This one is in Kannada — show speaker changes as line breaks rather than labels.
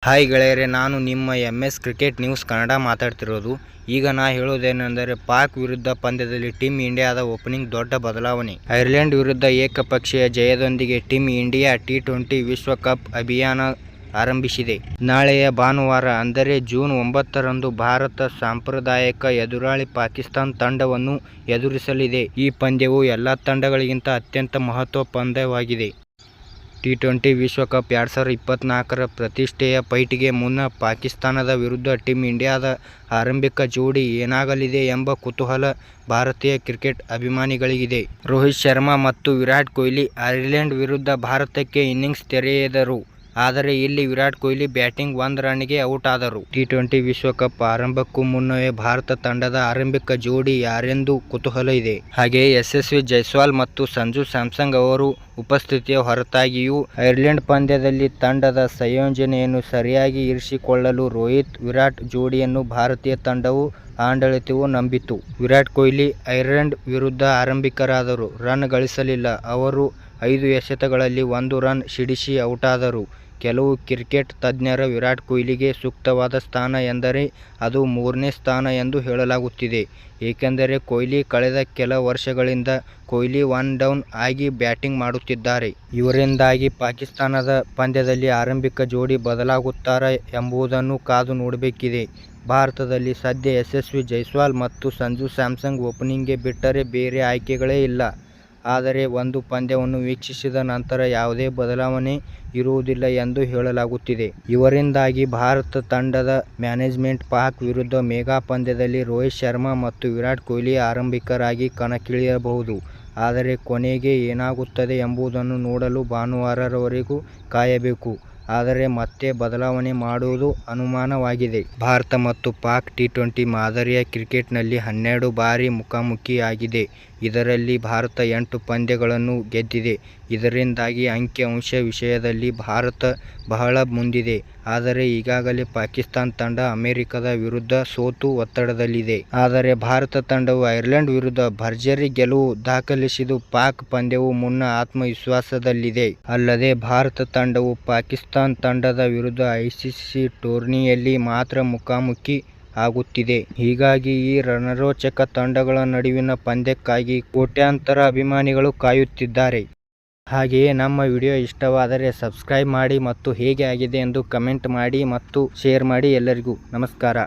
ಹಾಯ್ ಗೆಳೆಯರೆ, ನಾನು ನಿಮ್ಮ MS ಕ್ರಿಕೆಟ್ ನ್ಯೂಸ್ ಕನ್ನಡ ಮಾತಾಡ್ತಿರೋದು. ಈಗ ನಾ ಹೇಳೋದೇನೆಂದರೆ, ಪಾಕ್ ವಿರುದ್ಧ ಪಂದ್ಯದಲ್ಲಿ ಟೀಮ್ ಇಂಡಿಯಾದ ಓಪನಿಂಗ್ ದೊಡ್ಡ ಬದಲಾವಣೆ. ಐರ್ಲೆಂಡ್ ವಿರುದ್ಧ ಏಕಪಕ್ಷೀಯ ಜಯದೊಂದಿಗೆ ಟೀಮ್ ಇಂಡಿಯಾ T20 ವಿಶ್ವಕಪ್ ಅಭಿಯಾನ ಆರಂಭಿಸಿದೆ. ನಾಳೆಯ ಭಾನುವಾರ ಅಂದರೆ ಜೂನ್ 9ರಂದು ಭಾರತ ಸಾಂಪ್ರದಾಯಿಕ ಎದುರಾಳಿ ಪಾಕಿಸ್ತಾನ ತಂಡವನ್ನು ಎದುರಿಸಲಿದೆ. ಈ ಪಂದ್ಯವು ಎಲ್ಲ ತಂಡಗಳಿಗಿಂತ ಅತ್ಯಂತ ಮಹತ್ವ ಪಂದ್ಯವಾಗಿದೆ. T20 ವಿಶ್ವಕಪ್ 2024ರ ಪ್ರತಿಷ್ಠೆಯ ಫೈಟ್ಗೆ ಮುನ್ನ ಪಾಕಿಸ್ತಾನದ ವಿರುದ್ಧ ಟೀಮ್ ಇಂಡಿಯಾದ ಆರಂಭಿಕ ಜೋಡಿ ಏನಾಗಲಿದೆ ಎಂಬ ಕುತೂಹಲ ಭಾರತೀಯ ಕ್ರಿಕೆಟ್ ಅಭಿಮಾನಿಗಳಿಗಿದೆ. ರೋಹಿತ್ ಶರ್ಮಾ ಮತ್ತು ವಿರಾಟ್ ಕೊಹ್ಲಿ ಐರ್ಲೆಂಡ್ ವಿರುದ್ಧ ಭಾರತಕ್ಕೆ ಇನ್ನಿಂಗ್ಸ್ ತೆರೆದರು. ಆದರೆ ಇಲ್ಲಿ ವಿರಾಟ್ ಕೊಹ್ಲಿ ಬ್ಯಾಟಿಂಗ್ 1 ರನ್ಗೆ ಔಟ್ ಆದರು. T20 ವಿಶ್ವಕಪ್ ಆರಂಭಕ್ಕೂ ಮುನ್ನವೇ ಭಾರತ ತಂಡದ ಆರಂಭಿಕ ಜೋಡಿ ಯಾರೆಂದು ಕುತೂಹಲ ಇದೆ. ಹಾಗೆಯೇ ಯಶಸ್ವಿ ಜೈಸ್ವಾಲ್ ಮತ್ತು ಸಂಜು ಸ್ಯಾಮ್ಸನ್ ಅವರ ಉಪಸ್ಥಿತಿಯ ಹೊರತಾಗಿಯೂ ಐರ್ಲೆಂಡ್ ಪಂದ್ಯದಲ್ಲಿ ತಂಡದ ಸಂಯೋಜನೆಯನ್ನು ಸರಿಯಾಗಿ ಇರಿಸಿಕೊಳ್ಳಲು ರೋಹಿತ್ ವಿರಾಟ್ ಜೋಡಿಯನ್ನು ಭಾರತೀಯ ತಂಡವು ಆಡಳಿತವು ನಂಬಿತು. ವಿರಾಟ್ ಕೊಹ್ಲಿ ಐರ್ಲೆಂಡ್ ವಿರುದ್ಧ ಆರಂಭಿಕರಾದರು. ರನ್ ಗಳಿಸಲಿಲ್ಲ. ಅವರು 5 ಎಸೆತಗಳಲ್ಲಿ 1 ರನ್ ಸಿಡಿಸಿ ಔಟಾದರು. ಕೆಲವು ಕ್ರಿಕೆಟ್ ತಜ್ಞರು ವಿರಾಟ್ ಕೊಹ್ಲಿಗೆ ಸೂಕ್ತವಾದ ಸ್ಥಾನ ಎಂದರೆ ಅದು 3ನೇ ಸ್ಥಾನ ಎಂದು ಹೇಳಲಾಗುತ್ತಿದೆ. ಏಕೆಂದರೆ ಕೊಹ್ಲಿ ಕಳೆದ ಕೆಲ ವರ್ಷಗಳಿಂದ ಕೊಹ್ಲಿ ಒನ್ ಡೌನ್ ಆಗಿ ಬ್ಯಾಟಿಂಗ್ ಮಾಡುತ್ತಿದ್ದಾರೆ. ಇವರಿಂದಾಗಿ ಪಾಕಿಸ್ತಾನದ ಪಂದ್ಯದಲ್ಲಿ ಆರಂಭಿಕ ಜೋಡಿ ಬದಲಾಗುತ್ತಾರಾ ಎಂಬುದನ್ನು ಕಾದು ನೋಡಬೇಕಿದೆ. ಭಾರತದಲ್ಲಿ ಸದ್ಯ ಯಶಸ್ವಿ ಜೈಸ್ವಾಲ್ ಮತ್ತು ಸಂಜು ಸ್ಯಾಮ್ಸನ್ ಓಪನಿಂಗ್ಗೆ ಬಿಟ್ಟರೆ ಬೇರೆ ಆಯ್ಕೆಗಳೇ ಇಲ್ಲ. ಆದರೆ ಒಂದು ಪಂದ್ಯವನ್ನು ವೀಕ್ಷಿಸಿದ ನಂತರ ಯಾವುದೇ ಬದಲಾವಣೆ ಇರುವುದಿಲ್ಲ ಎಂದು ಹೇಳಲಾಗುತ್ತಿದೆ. ಇವರಿಂದಾಗಿ ಭಾರತ ತಂಡದ ಮ್ಯಾನೇಜ್ಮೆಂಟ್ ಪಾಕ್ ವಿರುದ್ಧ ಮೆಗಾ ಪಂದ್ಯದಲ್ಲಿ ರೋಹಿತ್ ಶರ್ಮಾ ಮತ್ತು ವಿರಾಟ್ ಕೊಹ್ಲಿ ಆರಂಭಿಕರಾಗಿ ಕಣಕ್ಕಿಳಿಯಬಹುದು. ಆದರೆ ಕೊನೆಗೆ ಏನಾಗುತ್ತದೆ ಎಂಬುದನ್ನು ನೋಡಲು ಭಾನುವಾರವರೆಗೂ ಕಾಯಬೇಕು. ಆದರೆ ಮತ್ತೆ ಬದಲಾವಣೆ ಮಾಡುವುದು ಅನುಮಾನವಾಗಿದೆ. ಭಾರತ ಮತ್ತು ಪಾಕ್ T20 ಮಾದರಿಯ ಕ್ರಿಕೆಟ್ನಲ್ಲಿ 12 ಬಾರಿ ಮುಖಾಮುಖಿಯಾಗಿದೆ. ಇದರಲ್ಲಿ ಭಾರತ 8 ಪಂದ್ಯಗಳನ್ನು ಗೆದ್ದಿದೆ. ಇದರಿಂದಾಗಿ ಅಂಕಿ-ಅಂಶ ವಿಷಯದಲ್ಲಿ ಭಾರತ ಬಹಳ ಮುಂದಿದೆ. ಆದರೆ ಈಗಾಗಲೇ ಪಾಕಿಸ್ತಾನ ತಂಡ ಅಮೆರಿಕದ ವಿರುದ್ಧ ಸೋತು ಒತ್ತಡದಲ್ಲಿದೆ. ಆದರೆ ಭಾರತ ತಂಡವು ಐರ್ಲೆಂಡ್ ವಿರುದ್ಧ ಭರ್ಜರಿ ಗೆಲುವು ದಾಖಲಿಸಿದ್ದು ಪಾಕ್ ಪಂದ್ಯಕ್ಕೂ ಮುನ್ನ ಆತ್ಮವಿಶ್ವಾಸದಲ್ಲಿದೆ. ಅಲ್ಲದೆ ಭಾರತ ತಂಡವು ಪಾಕಿಸ್ತಾನ ತಂಡದ ವಿರುದ್ಧ ICC ಟೂರ್ನಿಯಲ್ಲಿ ಮಾತ್ರ ಮುಖಾಮುಖಿ ಆಗುತ್ತಿದೆ. ಹೀಗಾಗಿ ಈ ರಣರೋಚಕ ತಂಡಗಳ ನಡುವಿನ ಪಂದ್ಯಕ್ಕಾಗಿ ಕೋಟ್ಯಾಂತರ ಅಭಿಮಾನಿಗಳು ಕಾಯುತ್ತಿದ್ದಾರೆ. ಹಾಗೆಯೇ ನಮ್ಮ ವಿಡಿಯೋ ಇಷ್ಟವಾದರೆ ಸಬ್ಸ್ಕ್ರೈಬ್ ಮಾಡಿ ಮತ್ತು ಹೇಗೆ ಆಗಿದೆ ಎಂದು ಕಮೆಂಟ್ ಮಾಡಿ ಮತ್ತು ಶೇರ್ ಮಾಡಿ. ಎಲ್ಲರಿಗೂ ನಮಸ್ಕಾರ.